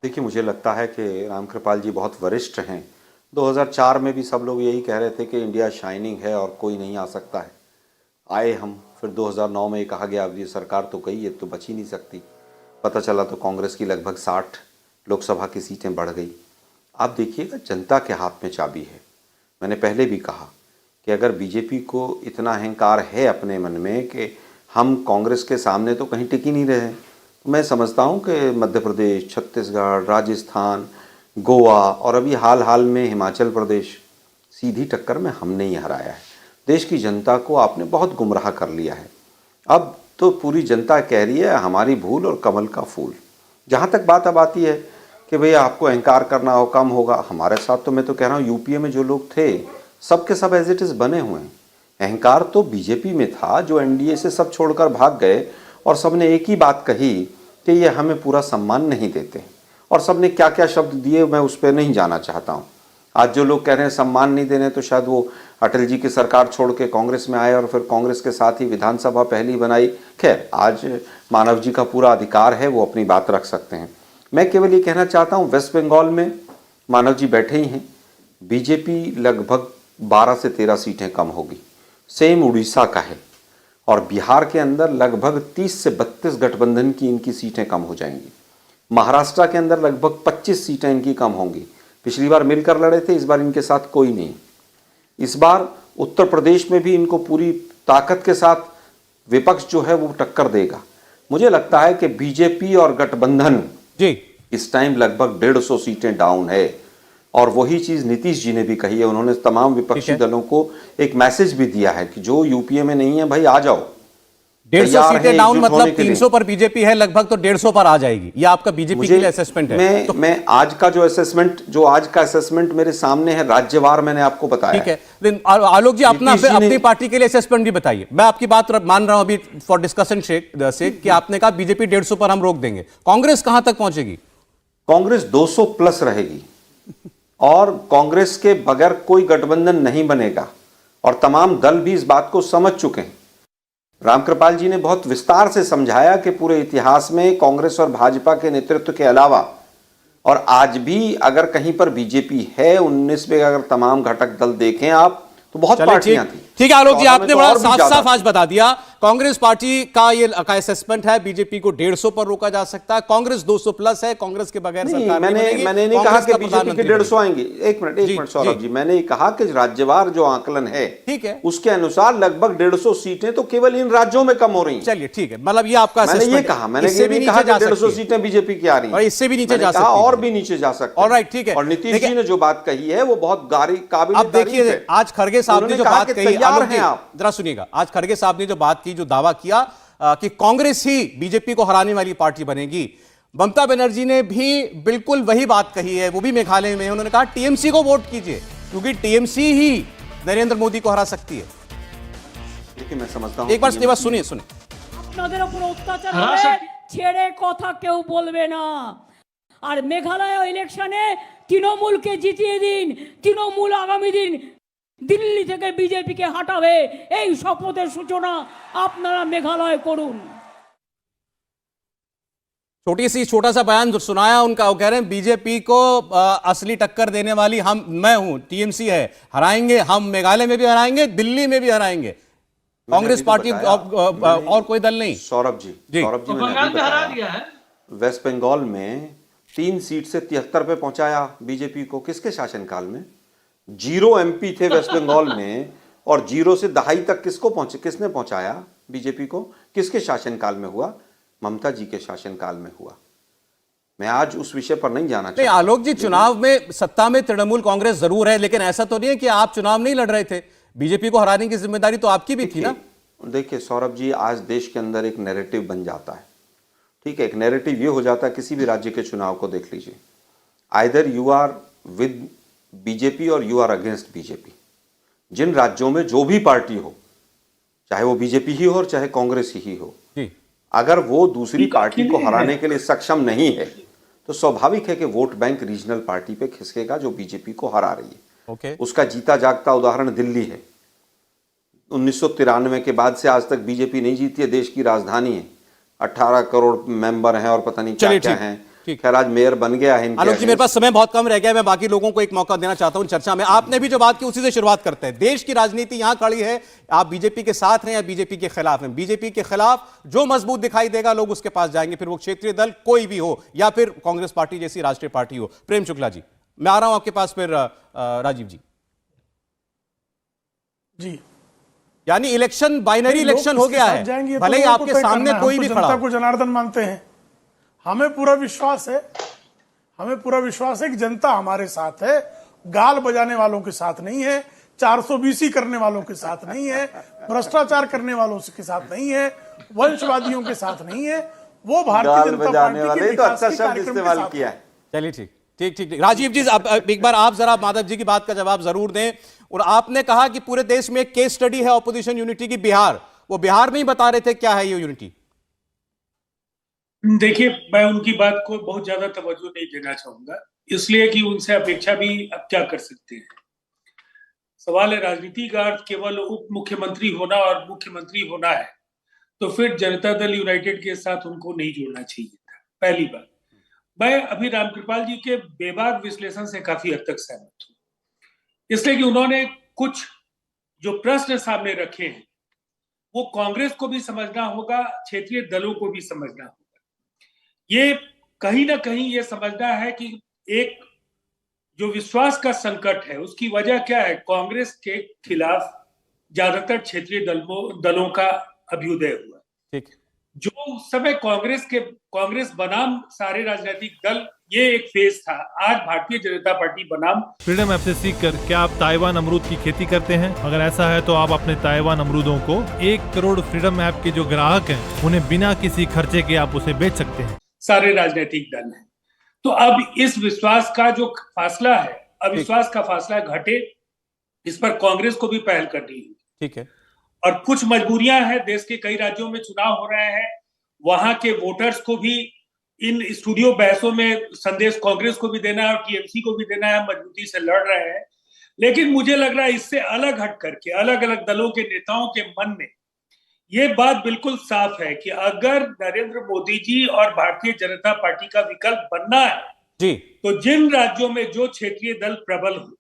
देखिए, मुझे लगता है कि रामकृपाल जी बहुत वरिष्ठ हैं। 2004 में भी सब लोग यही कह रहे थे कि इंडिया शाइनिंग है और कोई नहीं आ सकता है। आए हम, फिर 2009 में ये कहा गया अब ये सरकार तो गई है तो बच ही नहीं सकती। पता चला तो कांग्रेस की लगभग 60 लोकसभा की सीटें बढ़ गई। आप देखिएगा, जनता के हाथ में चाबी है। मैंने पहले भी कहा कि अगर बीजेपी को इतना अहंकार है अपने मन में कि हम कांग्रेस के सामने तो कहीं टिक ही नहीं रहे, तो मैं समझता हूँ कि मध्य प्रदेश, छत्तीसगढ़, राजस्थान, गोवा और अभी हाल में हिमाचल प्रदेश सीधी टक्कर में हमने ही हराया है। देश की जनता को आपने बहुत गुमराह कर लिया है। अब तो पूरी जनता कह रही है हमारी भूल और कमल का फूल। जहाँ तक बात अब आती है कि भैया आपको अहंकार करना हो, कम होगा, हमारे साथ तो मैं तो कह रहा हूँ यूपीए में जो लोग थे सब के सब एज इट इज़ बने हुए हैं। अहंकार तो बीजेपी में था, जो एनडीए से सब छोड़कर भाग गए और सब ने एक ही बात कही कि ये हमें पूरा सम्मान नहीं देते। और सब ने क्या क्या शब्द दिए मैं उस पर नहीं जाना चाहता हूँ। आज जो लोग कह रहे हैं सम्मान नहीं देने, तो शायद वो अटल जी की सरकार छोड़ के कांग्रेस में आए और फिर कांग्रेस के साथ ही विधानसभा पहली बनाई। खैर, आज मानव जी का पूरा अधिकार है, वो अपनी बात रख सकते हैं। मैं केवल ये कहना चाहता हूँ, वेस्ट बंगाल में मानव जी बैठे ही हैं, बीजेपी लगभग 12 से 13 सीटें कम होगी। सेम उड़ीसा का है। और बिहार के अंदर लगभग 30 से 32 गठबंधन की इनकी सीटें कम हो जाएंगी। महाराष्ट्र के अंदर लगभग 25 सीटें इनकी कम होंगी। पिछली बार मिलकर लड़े थे, इस बार इनके साथ कोई नहीं। इस बार उत्तर प्रदेश में भी इनको पूरी ताकत के साथ विपक्ष जो है वो टक्कर देगा। मुझे लगता है कि बीजेपी और गठबंधन जी इस टाइम लगभग 150 सीटें डाउन है। और वही चीज नीतीश जी ने भी कही है। उन्होंने तमाम विपक्षी दलों को एक मैसेज भी दिया है कि जो यूपीए में नहीं है भाई आ जाओ। 150 सीटें डाउन मतलब 300 पर बीजेपी है लगभग, तो 150 पर आ जाएगी। ये आपका बीजेपी के लिए असेसमेंट है? मैं आज का जो असेसमेंट मेरे सामने है राज्यवार, मैंने आपको बताया। ठीक है, आलोक जी अपनी पार्टी के लिए असेसमेंट भी बताइए। मैं आपकी बात मान रहा हूं अभी फॉर डिस्कशन से कि आपने कहा बीजेपी 150 पर हम रोक देंगे, कांग्रेस कहां तक पहुंचेगी? कांग्रेस 200 प्लस रहेगी और कांग्रेस के बगैर कोई गठबंधन नहीं बनेगा। और तमाम दल भी इस बात को समझ चुके हैं। रामकृपाल जी ने बहुत विस्तार से समझाया कि पूरे इतिहास में कांग्रेस और भाजपा के नेतृत्व के अलावा और आज भी अगर कहीं पर बीजेपी है 19 में, अगर तमाम घटक दल देखें आप, तो तो बहुत चलिए, पार्टियां थी। ठीक है आलोक जी, 14 में आपने तो बड़ा और भी साफ ज्यादा साफ आज थी। बता दिया कांग्रेस पार्टी का ये असेसमेंट है, बीजेपी को 150 पर रोका जा सकता है, कांग्रेस 200 प्लस है, कांग्रेस के बगैर नहीं, सरकार मैंने बनेगी, नहीं कहा कांग्रेस कि का बीजेपी के प्रधानमंत्री 150 आएंगे। एक मिनट सौरभ जी, मैंने कहा कि राज्यवार जो आकलन है, ठीक है, उसके अनुसार लगभग 150 सीटें तो केवल इन राज्यों में कम हो रही हैं। चलिए ठीक है, मतलब ये आपका मैंने ये कहा, मैंने ये नहीं कहा कि 150 सीटें बीजेपी की आ रही हैं, और इससे भी नीचे जा सकती सकती और भी नीचे जा सकते हैं। ऑलराइट, ठीक है। और नीतीश जी ने जो बात कही है वो बहुत काबिल अब देखिए, आज खड़गे साहब ने जो बात कही, तैयार हैं आप, जरा सुनिएगा, आज खड़गे साहब ने जो बात की, जो दावा किया कि कांग्रेस ही बीजेपी को हराने वाली पार्टी बनेगी, ममता बनर्जी ने भी बिल्कुल वही बात कही है, वो भी मेघालय में। उन्होंने कहा टीएमसी को वोट कीजिए क्योंकि टीएमसी ही नरेंद्र मोदी को हरा सकती है। लेकिन मैं समझता हूं एक बार सुनिए আপনাদের উপর অত্যাচার হবে ছেড়ে কথা কেউ বলবে না। আর মেঘালয় ইলেকশনে তৃণমূলকে জিতিয়ে দিন, তৃণমূল আগামী দিন দিল্লি থেকে বিজেপিকে হটাবে, এই শপথের সূচনা আপনারা মেঘালয় করুন। छोटा सा बयान जो सुनाया उनका, वो कह रहे हैं बीजेपी को असली टक्कर देने वाली मैं हूं, टीएमसी है, हराएंगे हम, मेघालय में भी हराएंगे, दिल्ली में भी हराएंगे, कांग्रेस पार्टी और कोई दल नहीं। सौरभ जी बंगाल में हरा दिया है। वेस्ट बंगाल में 3 सीट से 73 पे पहुंचाया बीजेपी को, किसके शासनकाल में? 0 एमपी थे वेस्ट बंगाल में, और 0 से दहाई तक किसने पहुंचाया बीजेपी को? किसके शासनकाल में हुआ? ममता जी के शासनकाल में हुआ। मैं आज उस विषय पर नहीं जाना चाहता। आलोक जी, चुनाव में सत्ता में तृणमूल कांग्रेस जरूर है, लेकिन ऐसा तो नहीं है कि आप चुनाव नहीं लड़ रहे थे, बीजेपी को हराने की जिम्मेदारी तो आपकी भी थी ना। देखिए सौरभ जी, आज देश के अंदर एक नैरेटिव बन जाता है, ठीक है, एक नैरेटिव ये हो जाता है, किसी भी राज्य के चुनाव को देख लीजिए, either you are with BJP और यू आर अगेंस्ट बीजेपी। जिन राज्यों में जो भी पार्टी हो, चाहे वो बीजेपी ही हो और चाहे कांग्रेस ही हो, अगर वो दूसरी पार्टी को हराने के लिए सक्षम नहीं है तो स्वाभाविक है कि वोट बैंक रीजनल पार्टी पे खिसकेगा जो बीजेपी को हरा रही है। उसका जीता जागता उदाहरण दिल्ली है। 1993 के बाद से आज तक बीजेपी नहीं जीती है, देश की राजधानी है, 18 करोड़ मेंबर हैं और पता नहीं क्या क्या हैं। खैर आज मेयर बन गया है। आलोक जी, मेरे पास समय बहुत कम रह गया है, मैं बाकी लोगों को एक मौका देना चाहता हूं चर्चा में। आपने भी जो बात की उसी से शुरुआत करते हैं। देश की राजनीति यहां खड़ी है, आप बीजेपी के साथ हैं या बीजेपी के खिलाफ हैं? बीजेपी के खिलाफ जो मजबूत दिखाई देगा लोग उसके पास जाएंगे, फिर वो क्षेत्रीय दल कोई भी हो या फिर कांग्रेस पार्टी जैसी राष्ट्रीय पार्टी हो। प्रेम शुक्ला जी, मैं आ रहा हूं आपके पास, फिर राजीव जी। यानी इलेक्शन बाइनरी इलेक्शन हो गया है, भले ही आपके सामने कोई भी खड़ा हो। को जनार्दन मानते हैं, हमें पूरा विश्वास है कि जनता हमारे साथ है, गाल बजाने वालों के साथ नहीं है, 420 करने वालों के साथ नहीं है, भ्रष्टाचार करने वालों के साथ नहीं है, वंशवादियों के साथ नहीं है, वो भारतीय जनता पार्टी के विकास के कार्यक्रम के साथ है। चलिए ठीक। राजीव जी, एक बार आप जरा माधव जी की बात का जवाब जरूर दें। और आपने कहा कि पूरे देश में एक केस स्टडी है ऑपोजिशन यूनिटी की, बिहार, वो बिहार में ही बता रहे थे क्या है ये यूनिटी। देखिए, मैं उनकी बात को बहुत ज्यादा तवज्जो नहीं देना चाहूंगा, इसलिए कि उनसे अपेक्षा भी अब क्या कर सकते हैं। सवाल है राजनीति का अर्थ केवल उप मुख्यमंत्री होना और मुख्यमंत्री होना है, तो फिर जनता दल यूनाइटेड के साथ उनको नहीं जोड़ना चाहिए था। पहली बात, मैं अभी रामकृपाल जी के बेबाक विश्लेषण से काफी हद तक सहमत हूं, इसलिए कि उन्होंने कुछ जो प्रश्न सामने रखे हैं वो कांग्रेस को भी समझना होगा, क्षेत्रीय दलों को भी समझना होगा। ये कहीं ना कहीं ये समझना है कि एक जो विश्वास का संकट है उसकी वजह क्या है? कांग्रेस के खिलाफ ज्यादातर क्षेत्रीय दलों का अभ्युदय हुआ। ठीक। जो उस समय कांग्रेस बनाम सारे राजनीतिक दल, ये एक फेज था। आज भारतीय जनता पार्टी बनाम फ्रीडम ऐप से सीखकर क्या आप ताइवान अमरूद की खेती करते हैं? अगर ऐसा है तो आप अपने ताइवान अमरूदों को 1 करोड़ फ्रीडम ऐप के जो ग्राहक हैं उन्हें बिना किसी खर्चे के आप उसे बेच सकते हैं। सारे राजनीतिक दल हैं। तो अब इस विश्वास का जो फासला है, अविश्वास का फासला घटे, इस पर कांग्रेस को भी पहल करनी है। ठीक है। और कुछ मजबूरियां हैं, देश के कई राज्यों में चुनाव हो रहे हैं, वहां के वोटर्स को भी इन स्टूडियो बहसों में संदेश कांग्रेस को भी देना है और टीएमसी को भी देना है, मजबूती से लड़ रहे हैं। लेकिन मुझे लग रहा है इससे अलग हट करके अलग अलग दलों के नेताओं के मन में ये बात बिल्कुल साफ है कि अगर नरेंद्र मोदी जी और भारतीय जनता पार्टी का विकल्प बनना है जी, तो जिन राज्यों में जो क्षेत्रीय दल प्रबल हो,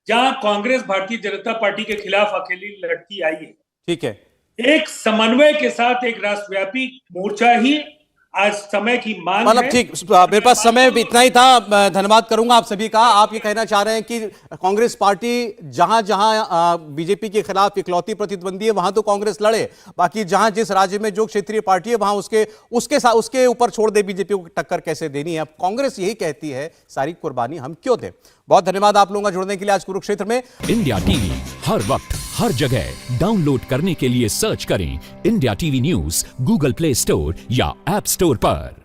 जहां कांग्रेस भारतीय जनता पार्टी के खिलाफ अकेली लड़ती आई है, ठीक है, एक समन्वय के साथ एक राष्ट्रव्यापी मोर्चा ही आज समय की मांग मतलब है। ठीक, मेरे पास समय भी इतना ही था। मैं धन्यवाद करूंगा आप सभी का। आप ये कहना चाह रहे हैं कि कांग्रेस पार्टी जहां जहां बीजेपी के खिलाफ इकलौती प्रतिद्वंदी है वहां तो कांग्रेस लड़े, बाकी जहां जिस राज्य में जो क्षेत्रीय पार्टी है वहां उसके ऊपर छोड़ दे बीजेपी को टक्कर कैसे देनी है। अब कांग्रेस यही कहती है सारी कुर्बानी हम क्यों दें। बहुत धन्यवाद आप लोगों का जुड़ने के लिए आज कुरुक्षेत्र में। इंडिया टीवी हर वक्त हर जगह डाउनलोड करने के लिए सर्च करें India TV news Google play store या ऐप स्टोर पर।